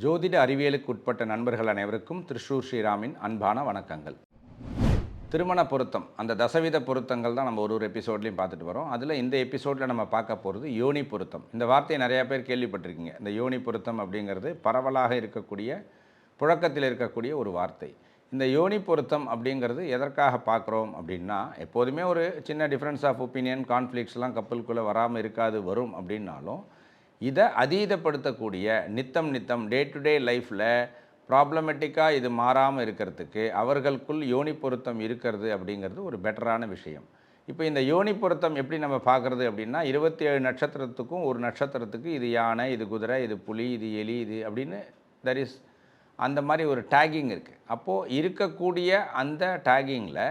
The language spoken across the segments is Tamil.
ஜோதிட அறிவியலுக்கு உட்பட்ட நண்பர்கள் அனைவருக்கும் திருஷூர் ஸ்ரீராமின் அன்பான வணக்கங்கள். திருமண பொருத்தம், அந்த தசவித பொருத்தங்கள் தான் நம்ம ஒரு எபிசோட்லையும் பார்த்துட்டு வரோம். அதில் இந்த எபிசோடில் நம்ம பார்க்க போகிறது யோனி பொருத்தம். இந்த வார்த்தையை நிறையா பேர் கேள்விப்பட்டிருக்கீங்க. இந்த யோனி பொருத்தம் அப்படிங்கிறது பரவலாக இருக்கக்கூடிய, புழக்கத்தில் இருக்கக்கூடிய ஒரு வார்த்தை. இந்த யோனி பொருத்தம் அப்படிங்கிறது எதற்காக பார்க்குறோம் அப்படின்னா, எப்போதுமே ஒரு சின்ன டிஃப்ரென்ஸ் ஆஃப் ஒப்பீனியன், கான்ஃப்ளிக்ஸ்லாம் கப்பலுக்குள்ளே வராமல் இருக்காது, வரும் அப்படின்னாலும் இதை அதீதப்படுத்தக்கூடிய நித்தம் டே டு டே லைஃப்பில் ப்ராப்ளமேட்டிக்காக இது மாறாமல் இருக்கிறதுக்கு அவர்களுக்குள் யோனி பொருத்தம் இருக்கிறது அப்படிங்கிறது ஒரு பெட்டரான விஷயம். இப்போ இந்த யோனி பொருத்தம் எப்படி நம்ம பார்க்குறது அப்படின்னா, 27 நட்சத்திரத்துக்கும் ஒரு நட்சத்திரத்துக்கு இது யானை, இது குதிரை, இது புலி, இது எலி, இது அப்படின்னு தட் இஸ் அந்த மாதிரி ஒரு டேகிங் இருக்குது. அப்போது இருக்கக்கூடிய அந்த டேகிங்கில்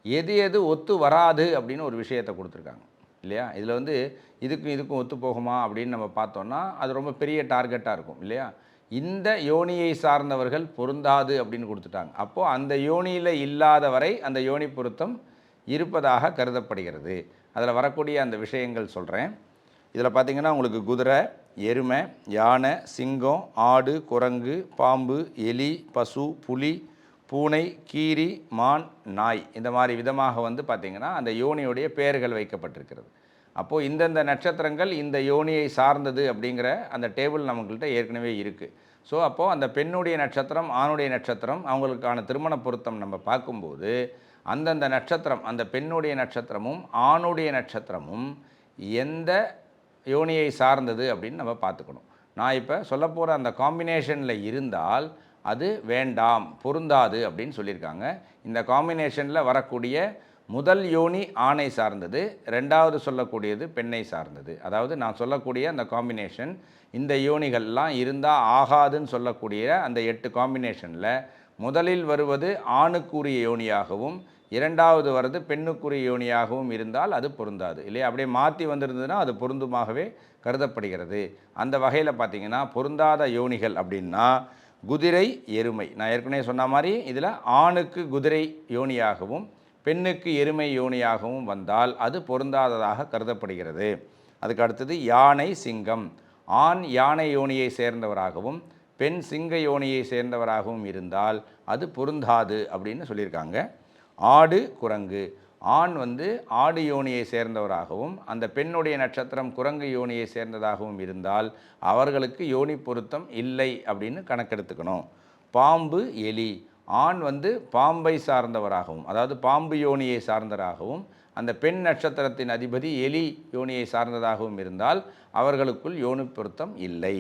எது எது ஒத்து வராது அப்படின்னு ஒரு விஷயத்தை கொடுத்துருக்காங்க இல்லையா? இதில் இதுக்கும் ஒத்து போகுமா அப்படின்னு நம்ம பார்த்தோன்னா அது ரொம்ப பெரிய டார்கெட்டாக இருக்கும் இல்லையா? இந்த யோனியை சார்ந்தவர்கள் பொருந்தாது அப்படின்னு கொடுத்துட்டாங்க. அப்போது அந்த யோனியில் இல்லாத வரை அந்த யோனி பொருத்தம் இருப்பதாக கருதப்படுகிறது. அதில் வரக்கூடிய அந்த விஷயங்கள் சொல்கிறேன். இதில் பார்த்திங்கன்னா உங்களுக்கு குதிரை, எருமை, யானை, சிங்கம், ஆடு, குரங்கு, பாம்பு, எலி, பசு, புலி, பூனை, கீரி, மான், நாய், இந்த மாதிரி விதமாக பார்த்திங்கன்னா அந்த யோனியுடைய பெயர்கள் வைக்கப்பட்டிருக்கிறது. அப்போது இந்தந்த நட்சத்திரங்கள் இந்த யோனியை சார்ந்தது அப்படிங்கிற அந்த டேபிள் நம்மக்கிட்ட ஏற்கனவே இருக்குது. ஸோ அப்போது அந்த பெண்ணுடைய நட்சத்திரம், ஆணுடைய நட்சத்திரம், அவங்களுக்கான திருமண பொருத்தம் நம்ம பார்க்கும்போது அந்தந்த நட்சத்திரம், அந்த பெண்ணுடைய நட்சத்திரமும் ஆணுடைய நட்சத்திரமும் எந்த யோனியை சார்ந்தது அப்படின்னு நம்ம பார்த்துக்கணும். நான் இப்போ சொல்ல போகிற அந்த காம்பினேஷனில் இருந்தால் அது வேண்டாம், பொருந்தாது அப்படின்னு சொல்லியிருக்காங்க. இந்த காம்பினேஷனில் வரக்கூடிய முதல் யோனி ஆணை சார்ந்தது, ரெண்டாவது சொல்லக்கூடியது பெண்ணை சார்ந்தது. அதாவது நான் சொல்லக்கூடிய அந்த காம்பினேஷன், இந்த யோனிகள்லாம் இருந்தால் ஆகாதுன்னு சொல்லக்கூடிய அந்த 8 காம்பினேஷனில் முதலில் வருவது ஆணுக்குரிய யோனியாகவும் இரண்டாவது வருது பெண்ணுக்குரிய யோனியாகவும் இருந்தால் அது பொருந்தாது இல்லையா? அப்படியே மாற்றி வந்திருந்ததுன்னா அது பொருந்துமாகவே கருதப்படுகிறது. அந்த வகையில் பார்த்திங்கன்னா பொருந்தாத யோனிகள் அப்படின்னா குதிரை, எருமை. நான் ஏற்கனவே சொன்ன மாதிரி இதில் ஆணுக்கு குதிரை யோனியாகவும் பெண்ணுக்கு எருமை யோனியாகவும் வந்தால் அது பொருந்தாததாக கருதப்படுகிறது. அதுக்கு அடுத்தது யானை, சிங்கம். ஆண் யானை யோனியை சேர்ந்தவராகவும் பெண் சிங்க யோனியை சேர்ந்தவராகவும் இருந்தால் அது பொருந்தாது அப்படின்னு சொல்லியிருக்காங்க. ஆடு, குரங்கு. ஆண் ஆடு யோனியை சேர்ந்தவராகவும் அந்த பெண்ணுடைய நட்சத்திரம் குரங்கு யோனியை சேர்ந்ததாகவும் இருந்தால் அவர்களுக்கு யோனி பொருத்தம் இல்லை அப்படின்னு கணக்கெடுத்துக்கணும். பாம்பு, எலி. ஆண் பாம்பை சார்ந்தவராகவும், அதாவது பாம்பு யோனியை சார்ந்தவராகவும் அந்த பெண் நட்சத்திரத்தின் அதிபதி எலி யோனியை சார்ந்ததாகவும் இருந்தால் அவர்களுக்குள் யோனி பொருத்தம் இல்லை.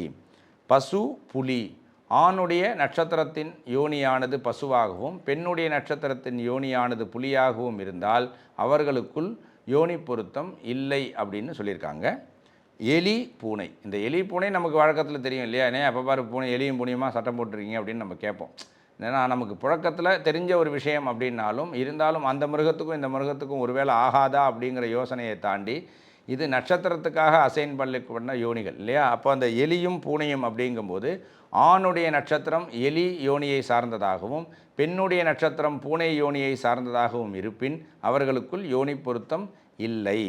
பசு, புலி. ஆணுடைய நட்சத்திரத்தின் யோனியானது பசுவாகவும் பெண்ணுடைய நட்சத்திரத்தின் யோனியானது புலியாகவும் இருந்தால் அவர்களுக்குள் யோனி பொருத்தம் இல்லை அப்படின்னு சொல்லியிருக்காங்க. எலி, பூனை. இந்த எலி, பூனை நமக்கு வழக்கத்தில் தெரியும் இல்லையா? அப்போ பாரு பூனை, எலியும் பூனையுமா சட்டம் போட்டிருக்கீங்க அப்படின்னு நம்ம கேட்போம். ஏன்னா நமக்கு புழக்கத்தில் தெரிஞ்ச ஒரு விஷயம் அப்படின்னாலும் இருந்தாலும் அந்த மிருகத்துக்கும் இந்த மிருகத்துக்கும் ஒருவேளை ஆகாதா அப்படிங்கிற யோசனையை தாண்டி இது நட்சத்திரத்துக்காக அசைன் பண்ண யோனிகள் இல்லையா? அப்போ அந்த எலியும் பூனையும் அப்படிங்கும்போது ஆணுடைய நட்சத்திரம் எலி யோனியை சார்ந்ததாகவும் பெண்ணுடைய நட்சத்திரம் பூனை யோனியை சார்ந்ததாகவும் இருப்பின் அவர்களுக்குள் யோனி பொருத்தம் இல்லை.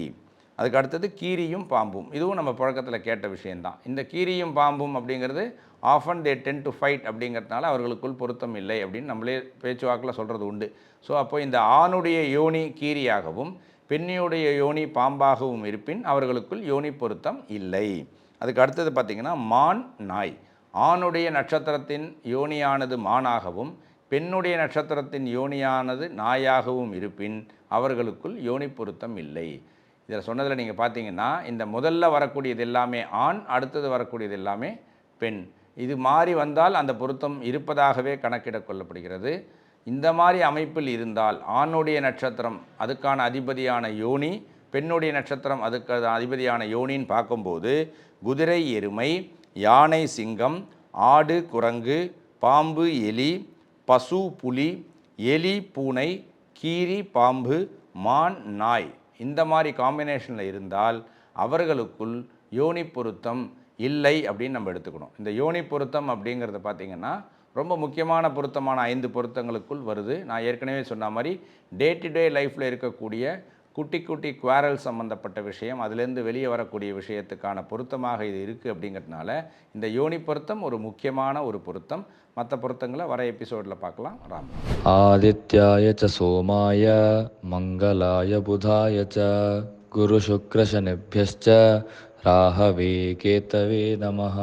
அதுக்கு அடுத்தது கீரியும் பாம்பும். இதுவும் நம்ம புழக்கத்தில் கேட்ட விஷயந்தான். இந்த கீரியும் பாம்பும் அப்படிங்கிறது often they tend to fight அப்படிங்கிறதுனால அவர்களுக்குள் பொருத்தம் இல்லை அப்படின்னு நம்மளே பேச்சுவாக்கில் சொல்கிறது உண்டு. ஸோ அப்போ இந்த ஆணுடைய யோனி கீரியாகவும் பெண்ணுடைய யோனி பாம்பாகவும் இருப்பின் அவர்களுக்குள் யோனி பொருத்தம் இல்லை. அதுக்கு அடுத்தது பார்த்திங்கன்னா மான், நாய். ஆணுடைய நட்சத்திரத்தின் யோனியானது மானாகவும் பெண்ணுடைய நட்சத்திரத்தின் யோனியானது நாயாகவும் இருப்பின் அவர்களுக்குள் யோனி பொருத்தம் இல்லை. இதில் சொன்னதில் நீங்கள் பார்த்தீங்கன்னா இந்த முதல்ல வரக்கூடியது எல்லாமே ஆண், அடுத்தது வரக்கூடியது எல்லாமே பெண். இது மாறி வந்தால் அந்த பொருத்தம் இருப்பதாகவே கணக்கிட கொள்ளப்படுகிறது. இந்த மாதிரி அமைப்பில் இருந்தால் ஆணுடைய நட்சத்திரம் அதுக்கான அதிபதியான யோனி, பெண்ணுடைய நட்சத்திரம் அதுக்கு அதிபதியான யோனின்னு பார்க்கும்போது குதிரை, எருமை, யானை, சிங்கம், ஆடு, குரங்கு, பாம்பு, எலி, பசு, புலி, எலி, பூனை, கீரி, பாம்பு, மான், நாய், இந்த மாதிரி காம்பினேஷனில் இருந்தால் அவர்களுக்குள் யோனி பொருத்தம் இல்லை அப்படின்னு நம்ம எடுத்துக்கணும். இந்த யோனி பொருத்தம் அப்படிங்கிறத பார்த்திங்கன்னா ரொம்ப முக்கியமான பொருத்தமான 5 பொருத்தங்களுக்குள் வருது. நான் ஏற்கனவே சொன்ன மாதிரி டே டு டே லைஃப்பில் இருக்கக்கூடிய குட்டி குட்டி குவாரல் சம்மந்தப்பட்ட விஷயம், அதுலேருந்து வெளியே வரக்கூடிய விஷயத்துக்கான பொருத்தமாக இது இருக்குது. அப்படிங்கிறதுனால இந்த யோனி பொருத்தம் ஒரு முக்கியமான ஒரு பொருத்தம். மற்ற பொருத்தங்களை வர எபிசோடில் பார்க்கலாம். ராம். ஆதித்யாய ச சோமாய மங்களாய புதாய ச குரு சுக்ர சனிப்யஸ்ச ராகவே கேதவே நமः.